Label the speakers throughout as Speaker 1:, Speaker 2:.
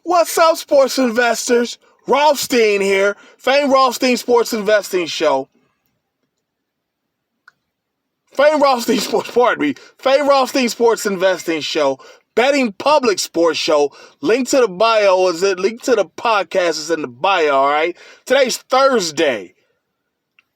Speaker 1: What's up, sports investors? Rothstein here, Fame Rothstein Sports Investing Show. Fame Rothstein Sports Investing Show. Betting Public Sports Show. Link to the bio is it? Link to the podcast is in the bio, all right? Today's Thursday,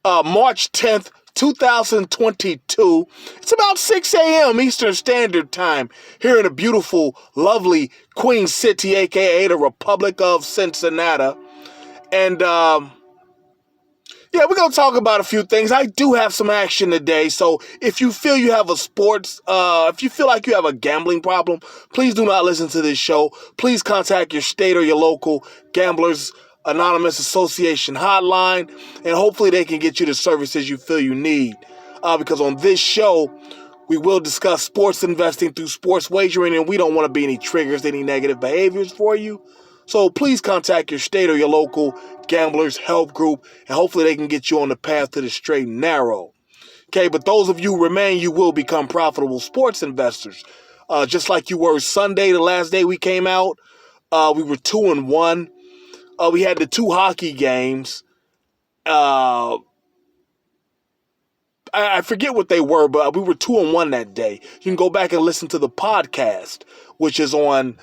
Speaker 1: March 10th, 2022. It's about 6 a.m. Eastern Standard Time here in the beautiful, lovely Queen City, a.k.a. the Republic of Cincinnati. And, we're going to talk about a few things. I do have some action today, so if you feel you have if you feel like you have a gambling problem, please do not listen to this show. Please contact your state or your local Gamblers Anonymous Association hotline, and hopefully they can get you the services you feel you need. Because on this show, we will discuss sports investing through sports wagering, and we don't want to be any triggers, any negative behaviors for you. So please contact your state or your local Gamblers Help Group, and hopefully they can get you on the path to the straight and narrow. Okay, but those of you who remain, you will become profitable sports investors. Just like you were Sunday, the last day we came out, we were 2-1. We had the two hockey games. I forget what they were, but we were 2-1 that day. You can go back and listen to the podcast, which is on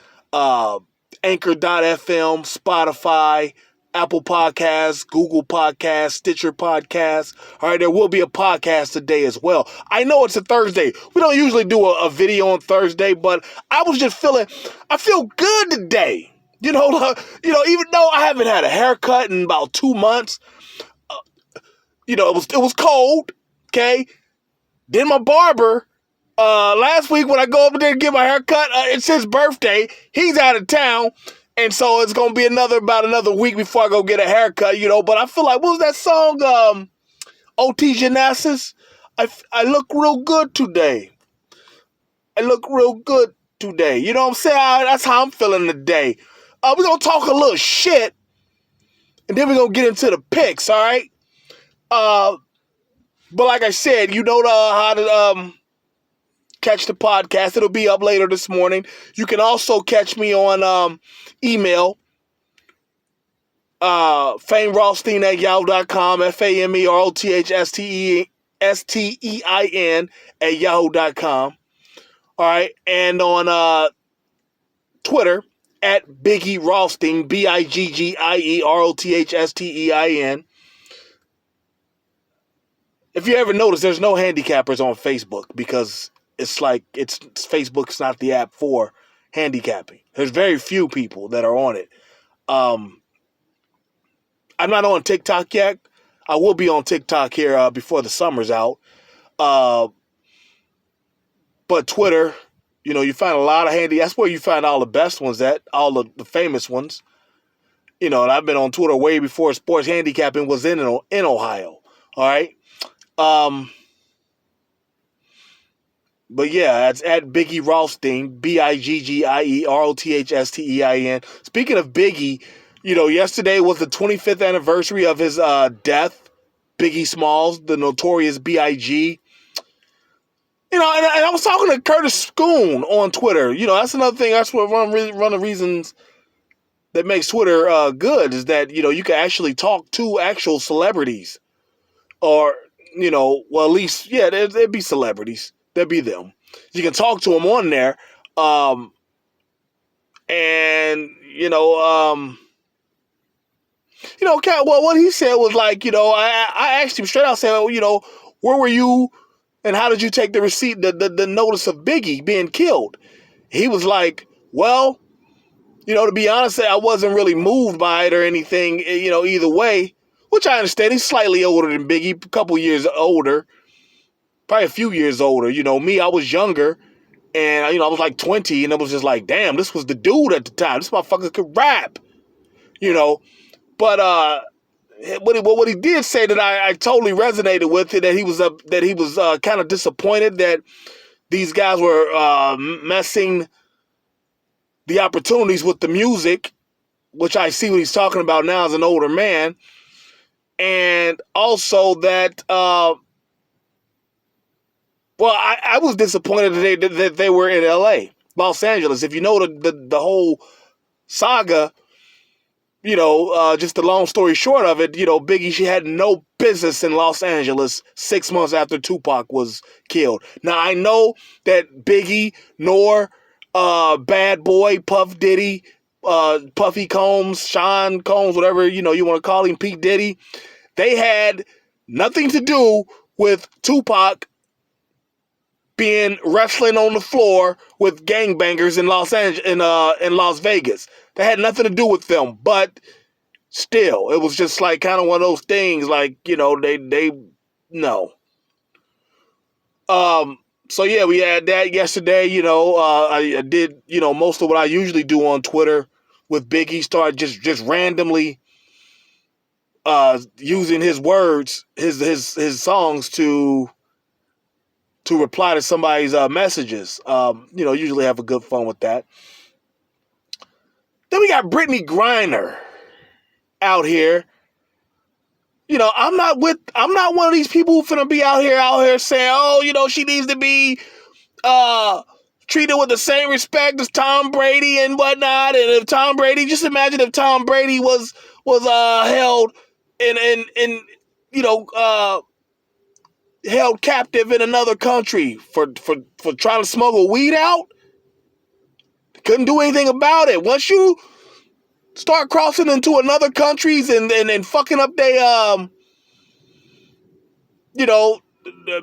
Speaker 1: Anchor.fm, Spotify, Apple Podcasts, Google Podcasts, Stitcher Podcasts. All right, there will be a podcast today as well. I know it's a Thursday. We don't usually do a video on Thursday, but I was just I feel good today. Even though I haven't had a haircut in about 2 months, it was cold. Okay. Then my barber, last week when I go over there to get my hair cut, it's his birthday. He's out of town. And so it's going to be about another week before I go get a haircut, But I feel like, what was that song? OT Genesis? I look real good today. You know what I'm saying? That's how I'm feeling today. We're going to talk a little shit. And then we're going to get into the picks, all right? But like I said, you know how to catch the podcast. It'll be up later this morning. You can also catch me on email, famerothstein@yahoo.com, FAMEROTHSTEIN @yahoo.com. All right, and on Twitter @Biggie Rothstein, BIGGIEROTHSTEIN. If you ever notice, there's no handicappers on Facebook because Facebook's not the app for handicapping. There's very few people that are on it. I'm not on TikTok yet. I will be on TikTok here before the summer's out. But Twitter, you find a lot of that's where you find all the best ones all the famous ones. And I've been on Twitter way before sports handicapping was in Ohio. All right. But yeah, it's @Biggie Rothstein, BIGGIEROTHSTEIN. Speaking of Biggie, yesterday was the 25th anniversary of his death. Biggie Smalls, the notorious B.I.G. And I was talking to Curtis Schoon on Twitter. That's another thing. That's one of the reasons that makes Twitter good is that, you can actually talk to actual celebrities. Or, well, at least, yeah, there'd be celebrities. There'd be them. You can talk to them on there. What he said was like, I asked him straight out, I said, where were you and how did you take the receipt, the notice of Biggie being killed? He was like, well, to be honest, I wasn't really moved by it or anything, either way, which I understand. He's slightly older than Biggie, a couple years older. Probably a few years older. Me, I was younger, and, I was like 20, and it was just like, damn, this was the dude at the time. This motherfucker could rap, But what he did say that I totally resonated with it, that he was kind of disappointed that these guys were messing the opportunities with the music, which I see what he's talking about now as an older man, and also that... I was disappointed that they were in L.A., Los Angeles. If you know the whole saga, just the long story short of it, Biggie, she had no business in Los Angeles 6 months after Tupac was killed. Now, I know that Biggie, nor Bad Boy, Puff Diddy, Puffy Combs, Sean Combs, whatever, you want to call him, P. Diddy, they had nothing to do with Tupac being wrestling on the floor with gangbangers in Las Vegas. That had nothing to do with them, but still, it was just like kind of one of those things, like, they no. So yeah, we had that yesterday. I did, most of what I usually do on Twitter with Biggie. Started just randomly using his words, his songs to reply to somebody's messages. Usually have a good fun with that. Then we got Brittany Griner out here. I'm not one of these people who finna be out here saying, oh, she needs to be treated with the same respect as Tom Brady and whatnot. And if Tom Brady, just imagine if Tom Brady was held held captive in another country for trying to smuggle weed out. Couldn't do anything about it. Once you start crossing into another countries and fucking up they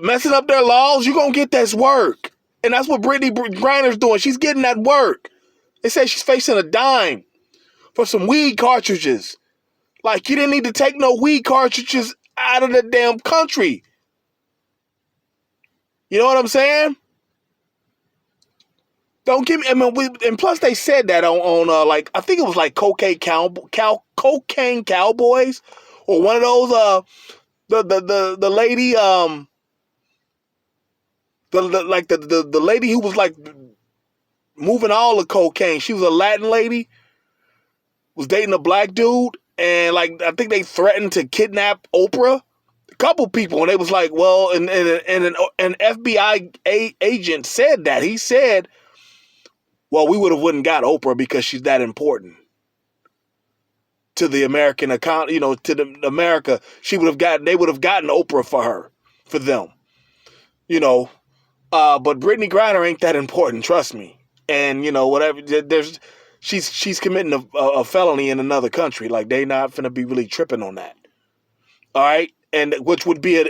Speaker 1: messing up their laws, you're gonna get this work. And that's what Brittany Griner's doing. She's getting that work. They say she's facing a dime for some weed cartridges. Like, you didn't need to take no weed cartridges out of the damn country. You know what I'm saying? Don't give me. And plus they said that on like, I think it was like Cocaine Cowboys, or one of those the lady the lady who was like moving all the cocaine. She was a Latin lady, was dating a black dude, and like I think they threatened to kidnap Oprah. A couple people, and they was like, well, and an FBI agent said that. He said, well, we wouldn't got Oprah because she's that important to the American account, to the America. They would have gotten Oprah for them, but Brittany Griner ain't that important, trust me. And whatever, she's committing a felony in another country. Like, they not finna be really tripping on that. All right, and which would be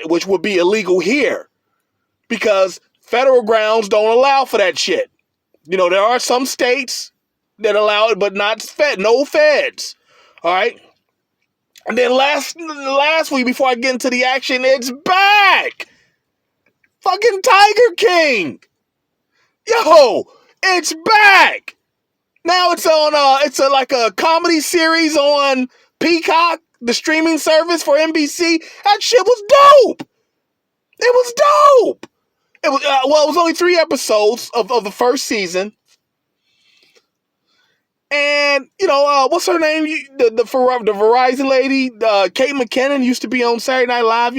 Speaker 1: illegal here, because federal grounds don't allow for that shit. There are some states that allow it, but no feds. All right. And then last week, before I get into the action, it's back. Fucking Tiger King. Yo, it's back. Now it's on, it's like a comedy series on Peacock, the streaming service for NBC. That shit was dope. It was dope. It was only 3 episodes of the first season. And, what's her name? The Verizon lady, Kate McKinnon, used to be on Saturday Night Live.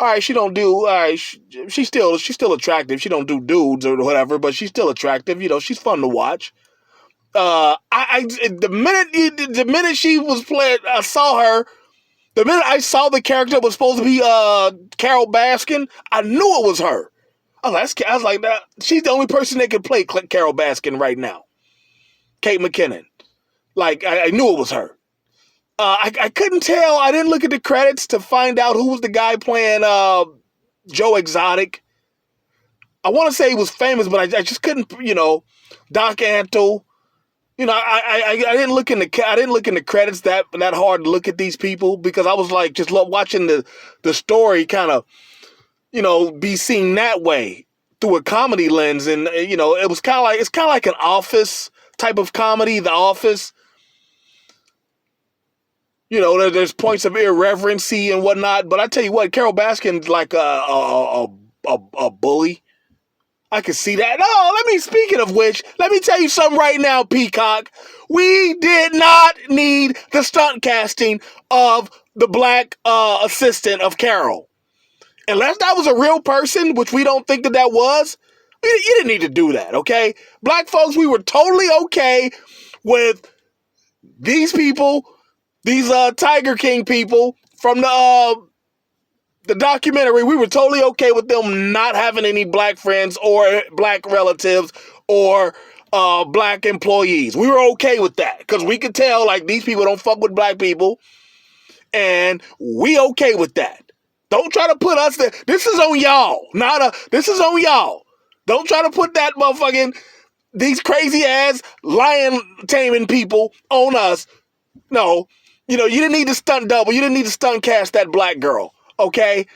Speaker 1: All right, she don't do, all right, she's still attractive. She don't do dudes or whatever, but she's still attractive. She's fun to watch. The minute she was playing, I saw her. The minute I saw the character was supposed to be Carol Baskin, I knew it was her. I was like, that. She's the only person that can play Carol Baskin right now. Kate McKinnon. Like, I knew it was her. I couldn't tell. I didn't look at the credits to find out who was the guy playing Joe Exotic. I want to say he was famous, but I just couldn't. Doc Antle. I didn't look in the credits that hard to look at these people, because I was like just watching the story kind of be seen that way through a comedy lens, and it was kind of like an Office type of comedy, The Office. There's points of irreverency and whatnot, but I tell you what, Carol Baskin's like a bully. I can see that. Speaking of which, let me tell you something right now, Peacock. We did not need the stunt casting of the black assistant of Carol. Unless that was a real person, which we don't think that was, You didn't need to do that, okay? Black folks, we were totally okay with these people, these Tiger King people from the documentary. We were totally okay with them not having any black friends or black relatives or black employees. We were okay with that because we could tell like these people don't fuck with black people, and we okay with that. Don't try to put us there. This is on y'all. This is on y'all. Don't try to put that motherfucking these crazy ass lion taming people on us. No, you didn't need to stunt double. You didn't need to stunt cast that black girl. Okay,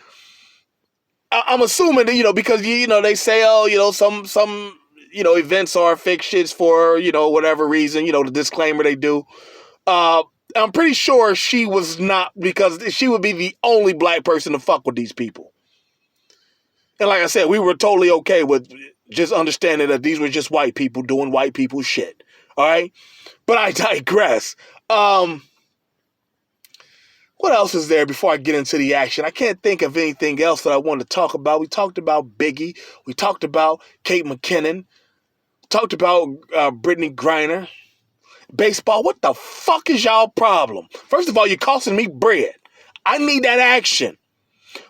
Speaker 1: I'm assuming that because they say some events are fictions for whatever reason, the disclaimer they do. I'm pretty sure she was not, because she would be the only black person to fuck with these people. And like I said, we were totally okay with just understanding that these were just white people doing white people shit. All right, but I digress. What else is there before I get into the action? I can't think of anything else that I want to talk about. We talked about Biggie. We talked about Kate McKinnon. Talked about Brittany Griner. Baseball. What the fuck is y'all problem? First of all, you're costing me bread. I need that action.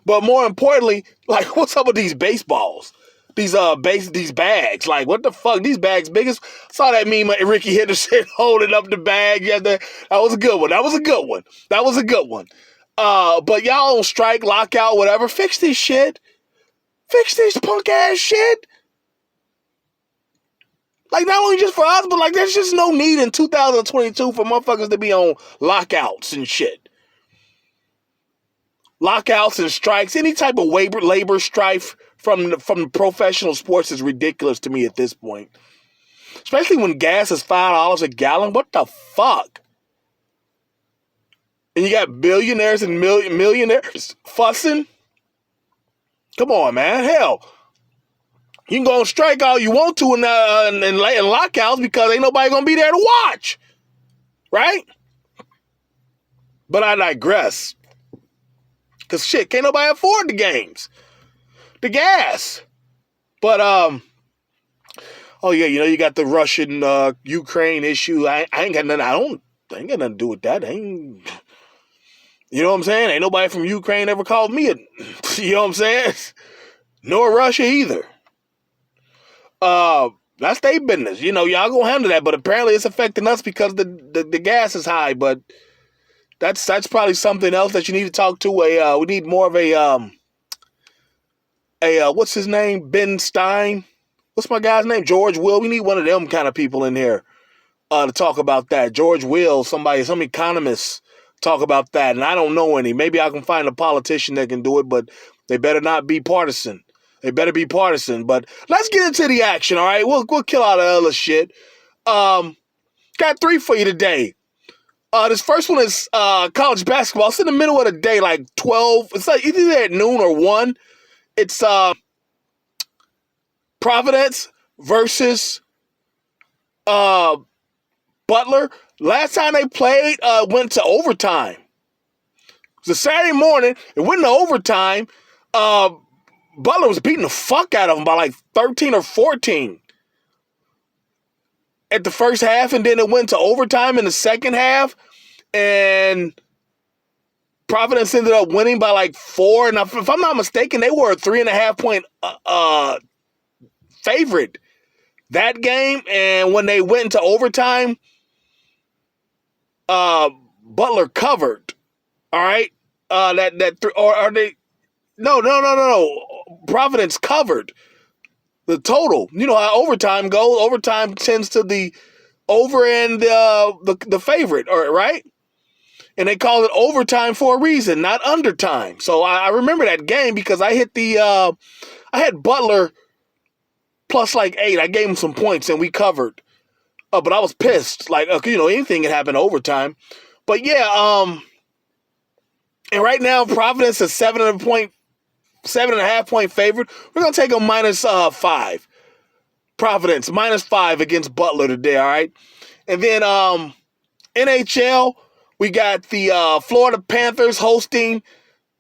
Speaker 1: But more importantly, like, what's up with these baseballs? These bags. Like, what the fuck? These bags big as... Saw that meme of Ricky Henderson holding up the bag. Yeah, that was a good one. That was a good one. But y'all on strike, lockout, whatever. Fix this shit. Fix this punk ass shit. Like, not only just for us, but like, there's just no need in 2022 for motherfuckers to be on lockouts and shit. Lockouts and strikes, any type of labor strife from professional sports is ridiculous to me at this point. Especially when gas is $5 a gallon. What the fuck? And you got billionaires and millionaires fussing? Come on, man. Hell, you can go on strike all you want to in lockouts because ain't nobody going to be there to watch. Right? But I digress. Because shit, can't nobody afford the games. The gas. But, oh yeah, you got the Russian, Ukraine issue. I ain't got nothing, I ain't got nothing to do with that. You know what I'm saying? Ain't nobody from Ukraine ever called me you know what I'm saying? Nor Russia either. That's their business. Y'all gonna handle that, but apparently it's affecting us because the gas is high, but that's probably something else that you need to talk to. We need more of a what's his name? Ben Stein. What's my guy's name? George Will. We need one of them kind of people in here to talk about that. George Will, some economists talk about that, and I don't know any. Maybe I can find a politician that can do it, but they better not be partisan. They better be partisan. But let's get into the action, all right? We'll kill all the other shit. Got 3 for you today. This first one is college basketball. It's in the middle of the day, like 12. It's like either at noon or 1. It's Providence versus Butler. Last time they played, went to overtime. It was a Saturday morning. It went to overtime. Butler was beating the fuck out of them by like 13 or 14 at the first half, and then it went to overtime in the second half, and Providence ended up winning by like 4. Now, if I'm not mistaken, they were a 3.5 point favorite that game, and when they went into overtime, Butler covered. All right, No. Providence covered the total. You know how overtime goes. Overtime tends to the over and the favorite, right? And they call it overtime for a reason, not undertime. So I remember that game because I hit I had Butler plus like 8. I gave him some points and we covered. But I was pissed. Like, anything can happen overtime. But yeah, and right now Providence is 7.5 point favorite. We're gonna take a -5. Providence -5 against Butler today. All right, and then NHL, we got the Florida Panthers hosting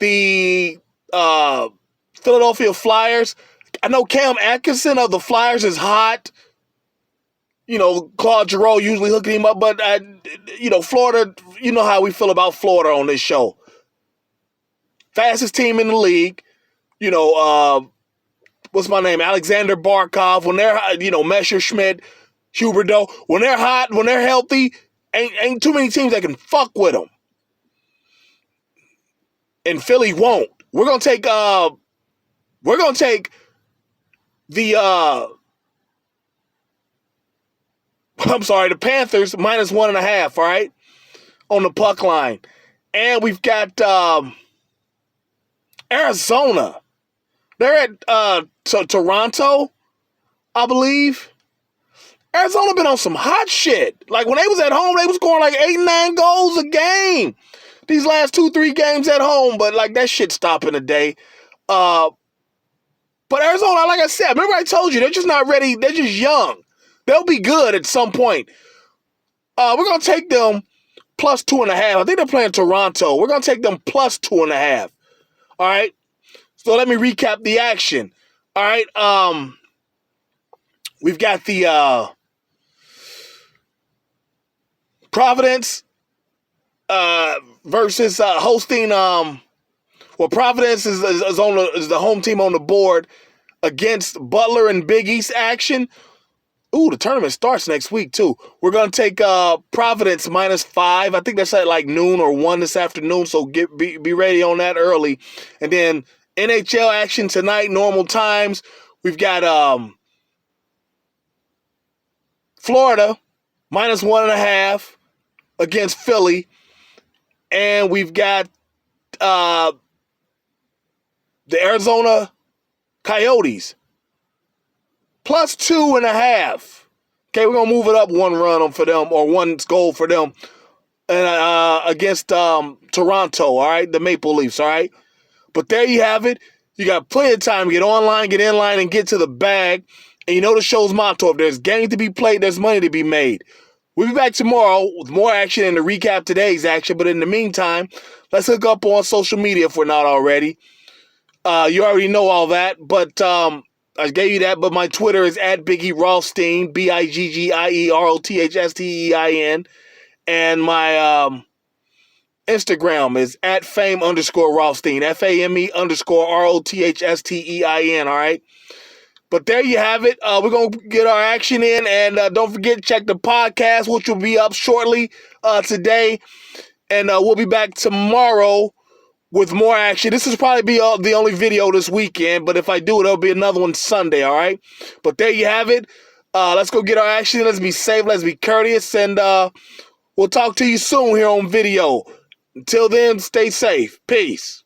Speaker 1: the Philadelphia Flyers. I know Cam Atkinson of the Flyers is hot. You know, Claude Giroux usually hooking him up, but, Florida, you know how we feel about Florida on this show. Fastest team in the league. You know, what's my name? Alexander Barkov. When they're, Messerschmitt, Huberdeau. When they're hot, when they're healthy, ain't too many teams that can fuck with them. And Philly won't. We're gonna take the the Panthers -1.5, all right, on the puck line. And we've got Arizona. They're at Toronto, I believe. Arizona been on some hot shit. Like, when they was at home, they was scoring like 8, 9 goals a game. These last 2-3 games at home, but like that shit stopping today. But Arizona, like I said, remember I told you, they're just not ready. They're just young. They'll be good at some point. We're going to take them +2.5. I think they're playing Toronto. We're going to take them +2.5. All right? So let me recap the action. All right? We've got the Providence versus hosting. Providence is the home team on the board against Butler and Big East action. Ooh, the tournament starts next week too. We're gonna take Providence -5. I think that's at like noon or 1 this afternoon. So be ready on that early. And then NHL action tonight, normal times. We've got Florida -1.5 against Philly, and we've got the Arizona Coyotes +2.5. Okay, we're gonna move it up 1 run for them, or 1 goal for them, and against Toronto. All right, the Maple Leafs. All right, but there you have it. You got plenty of time to get online, get in line, and get to the bag. And you know the show's motto: if there's game to be played, there's money to be made. We'll be back tomorrow with more action and to recap today's action. But in the meantime, let's hook up on social media if we're not already. You already know all that, but I gave you that. But my Twitter is @Biggie Rothstein, BIGGIEROTHSTEIN, and my Instagram is @Fame_Rothstein, FAME_ROTHSTEIN. All right. But there you have it. We're going to get our action in. And don't forget to check the podcast, which will be up shortly today. And we'll be back tomorrow with more action. This will probably be the only video this weekend. But if I do, there'll be another one Sunday, all right? But there you have it. Let's go get our action in. Let's be safe. Let's be courteous. And we'll talk to you soon here on video. Until then, stay safe. Peace.